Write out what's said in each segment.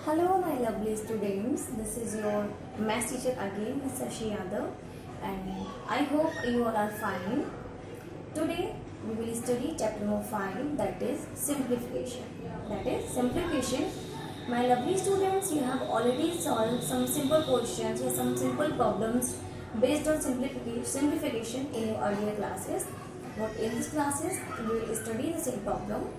Hello, my lovely students. This is your math teacher again, Ms. Shashi Yadav, and I hope you all are fine. Today, we will study chapter number 5, that is simplification. My lovely students, you have already solved some simple questions or some simple problems based on simplification in your earlier classes. But in these classes, we will study the same problem.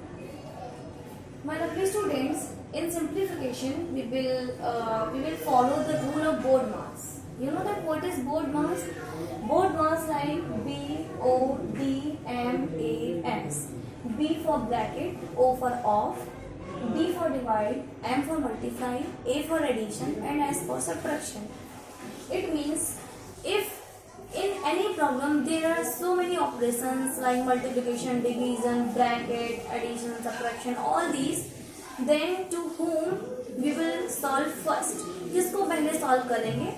My lovely students, in simplification, we will follow the rule of BODMAS. You know that what is BODMAS? BODMAS like B O D M A S. B for bracket, O for off, D for divide, M for multiply, A for addition, and S for subtraction. It means if in any problem there are so many operations like multiplication, division, bracket, addition, subtraction, all these, then to whom we will solve first, किसको पहले solve करेंगे?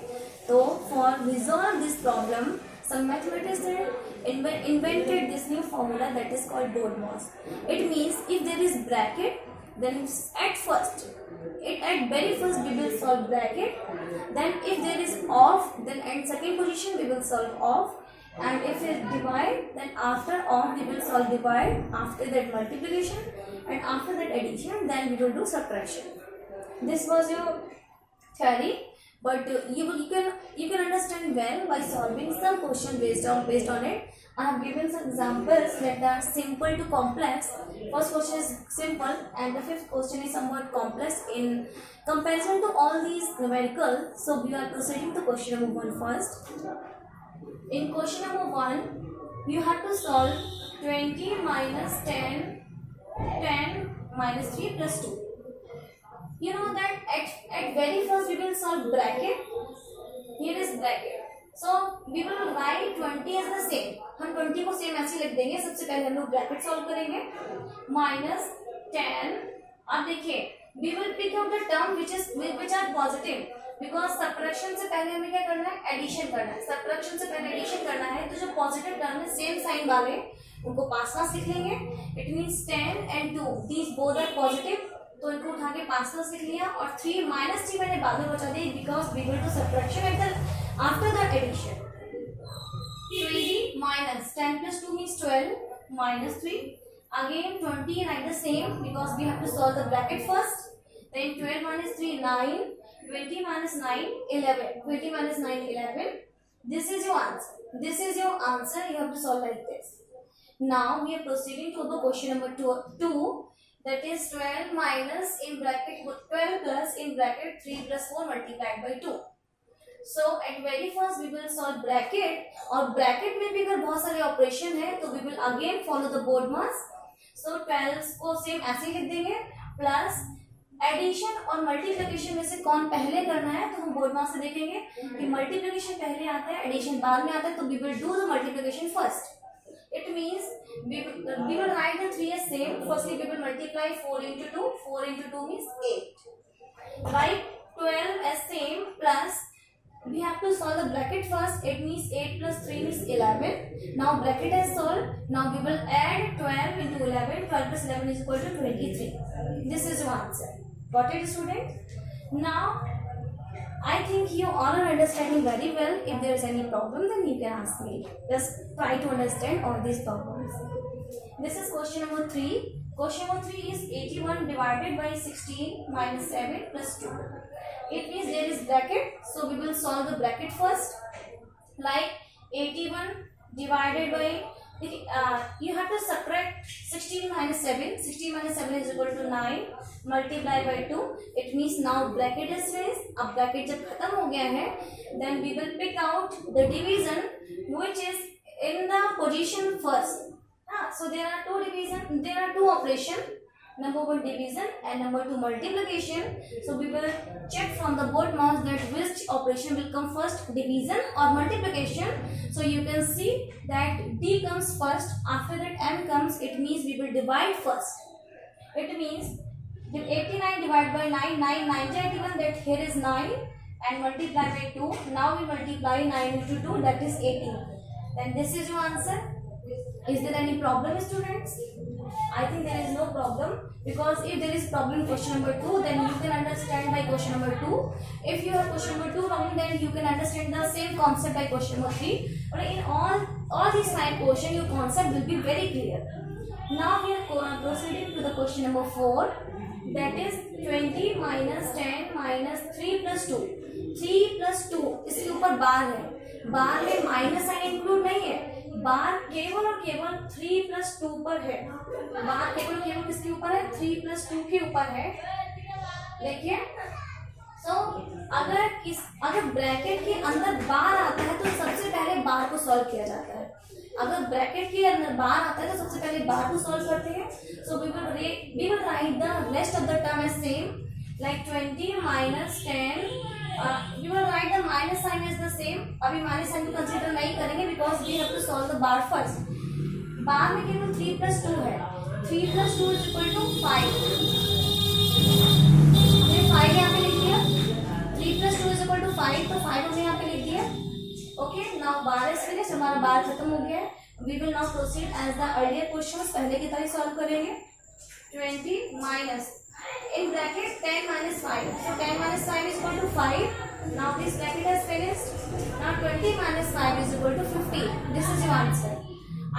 तो for resolve this problem, some mathematicians invented this new formula that is called BODMAS. It means if there is bracket, then at very first we will solve bracket. Then if there is off, then at second position we will solve off. And if it is divide, then after off we will solve divide. After that multiplication, and after that addition, then we will do subtraction. This was your theory, but you can understand well by solving some question based on it. I have given some examples that are simple to complex. First question is simple and the fifth question is somewhat complex in comparison to all these numerical. So we are proceeding to question number 1 first. In question number 1, you have to solve 20 minus 10 minus 3 plus 2. You know that at very first we will solve bracket. Here is bracket. So we will write 20 as the same. हम 20 को same ऐसे लिख देंगे. सबसे पहले हम लोग bracket solve करेंगे. माइनस 10. अब देखिए, we will pick out the term which are positive. Because subtraction से पहले हमें क्या करना है? एडिशन करना है. सब्ट्रैक्शन से पहले एडिशन करना है, तो जो पॉजिटिव टर्म है सेम साइन वाले उनको पास पास लिख लेंगे. It means 10 and 2 these both are positive, तो इनको उठा के पास पास लिख लिया. और 3 माइनस 3 मैंने बाद में बचा दी because we will do subtraction at the after the addition. 20 minus 10 plus 2 means 12 minus 3. Again 20 write the same because we have to solve the bracket first. Then 12 minus 3 9. 20 minus 9 11. 20 minus 9 11. This is your answer. This is your answer. You have to solve like this. Now we are proceeding to the question number 2. That is 12 minus in bracket 12 plus in bracket 3 plus 4 multiplied by 2. So at very first we will solve bracket. और bracket में भी अगर बहुत सारे operation है तो we will again follow the BODMAS. So 12 को same ऐसे ही लिख देंगे. प्लस एडिशन और मल्टीप्लिकेशन में से कौन पहले करना है तो हम BODMAS से देखेंगे कि मल्टीप्लिकेशन पहले आता है, एडिशन बाद में आता है, तो we will do the multiplication first. It means we will write the 3 as same. Firstly we will multiply 4 into 2. 4 into 2 means 8. Write 12 as same plus we have to solve the bracket first. It means 8 plus 3 is 11. Now bracket is solved. Now we will add 12 into 11. 12 plus 11 is equal to 23. This is your answer. Got it, student? Now I think you all are understanding very well. If there is any problem, then you can ask me. Just try to understand all these problems. This is question number 3. Question number 3 is 81 divided by 16 minus 7 plus 2. It means there is bracket, so we will solve the bracket first. Like 81 divided by you have to subtract 16 minus 7. 16 minus 7 is equal to 9. Multiply by 2. It means now bracket is raised. अब bracket जब खत्म हो गया है, then we will pick out the division which is in the position first. So there are two division. There are two operations. Number 1 division and number 2 multiplication. So we will check from the BODMAS that which operation will come first, division or multiplication. So you can see that D comes first. After that M comes. It means we will divide first. It means 89 divided by 9. 9 81. That here is 9 and multiply by 2. Now we multiply 9 into 2. That is 18. Then this is your answer. Is there any problem, students? I think there is no problem, because if there is problem question number 2, then you can understand by question number 2. If you have question number 2 problem, then you can understand the same concept by question number 3. But in all these 5 questions, your concept will be very clear. Now we are proceeding to the question number 4. That is 20 minus 10 minus 3 plus 2. 3 plus 2 इसके ऊपर बार है, बार में minus sign include नहीं है, बार केवल और केवल 3 plus 2 पर है। बार केवल और केवल किसके ऊपर है? 3 प्लस 2 के ऊपर है। देखिए, अगर ब्रैकेट के अंदर बार आता है तो सबसे पहले बार को सॉल्व किया जाता है। अगर ब्रैकेट के अंदर बार आता है तो सबसे पहले बार को सॉल्व करते हैं। So we will write the rest of the term as same, like 20 minus 10. We will write the minus sign as the same. अभी माइनस साइन को कंसीडर नहीं करेंगे because we have to solve the bar first. Bar में केवल 3 plus 2 है, 3 plus 2 is equal to 5. हमने 5 यहाँ पे लिख दिया, 3 plus 2 is equal to 5, तो 5 हमने यहाँ पे लिख दिया। Okay, now bar is finish, हमारा बार खत्म हो गया है। We will now proceed as the earlier questions, पहले की तरह सॉल्व करेंगे। 20 minus in bracket 10 minus 5, so 10 minus 5 is equal to 5. Now this bracket has finished. Now 20 minus 5 is equal to 50. This is your answer.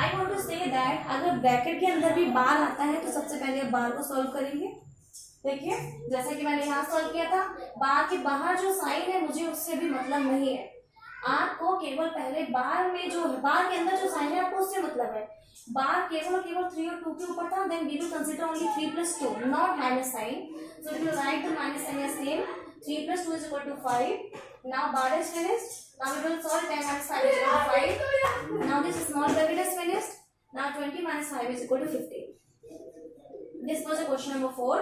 I want to say that अगर bracket के अंदर भी बार आता है तो सबसे पहले आप बार को सॉल्व करेंगे। देखिए, जैसे कि मैंने यहाँ सॉल्व किया था, बार के बाहर जो साइन है मुझे उससे भी मतलब नहीं है। आपको केवल पहले बार में जो बार के अंदर जो साइन है आपको उससे मतलब है। बार केवल और केवल 3 और 2 के ऊपर था, then we will consider only 3 plus 2, not minus sign. So we will write the minus sign as same, 3 plus 2 is equal to 5. Now bar is finished. Now we will solve 10 minus 5 is equal to 5. Now this small bracket is finished. Now 20 minus 5 is equal to 50. This was a question number 4.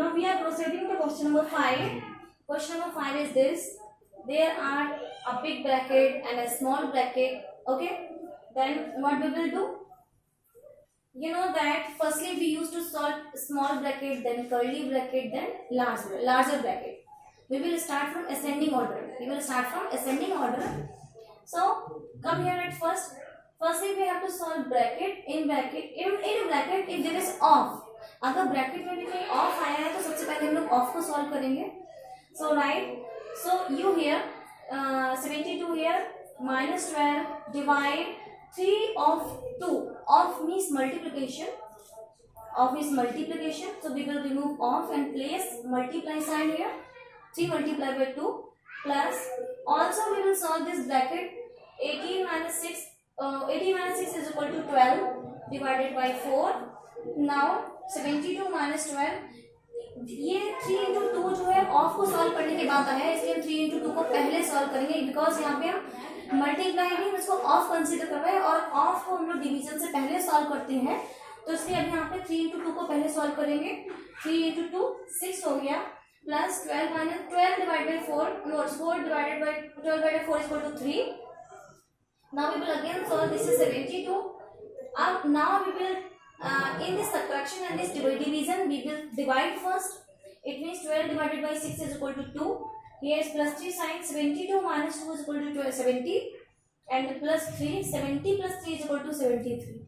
Now we are proceeding to question number 5. Question number 5 is this. There are a big bracket and a small bracket. Okay. Then what we will do? You know that firstly we used to solve small bracket, then curly bracket, then larger bracket. We will start from ascending order. So come here at first. Firstly we have to solve bracket. In bracket if there is off, अगर bracket में भी कोई off आया है तो सबसे पहले हम लोग off को solve करेंगे। So right, so you here 72 here minus 12 divide 3 of 2. Off means multiplication. So we will remove off and place multiply sign here. 3 multiplied by 2 plus. Also we will solve this bracket. 18 minus 6 is equal to 12 divided by 4. Now 72 minus 12. ये 3 into 2 जो है of को solve करने के बाद आया है, इसलिए हम 3 into 2 को पहले सॉल्व करेंगे बिकॉज यहाँ पे हम मल्टीप्लाई नहीं, हम इसको ऑफ कंसीडर कर रहे हैं और ऑफ को हम लोग डिवीजन से पहले सॉल्व करते हैं, तो इसलिए अब यहाँ पे 3 into 2 को पहले सॉल्व करेंगे। 3 into 2 6 हो गया, plus 12 minus 12 divided by 4, no 4 divided by 12 divided by 4 is equal to 3. Now we will again solve, this is 72. Now we will in this subtraction and this division we will divide first. It means 12 divided by 6 is equal to 2. Here is plus 3 sign. 72 minus 2 is equal to 70 and plus 3. 70 plus 3 is equal to 73.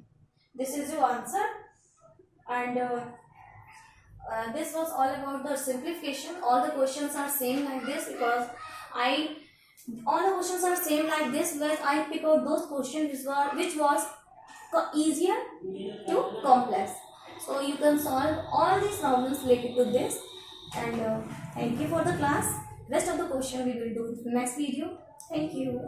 This is your answer. And this was all about the simplification. All the questions are same like this because all the questions are same like this, where I pick out those questions which was easier to complex. So you can solve all these problems related to this. And thank you for the class. Rest of the question we will do in the next video. Thank you.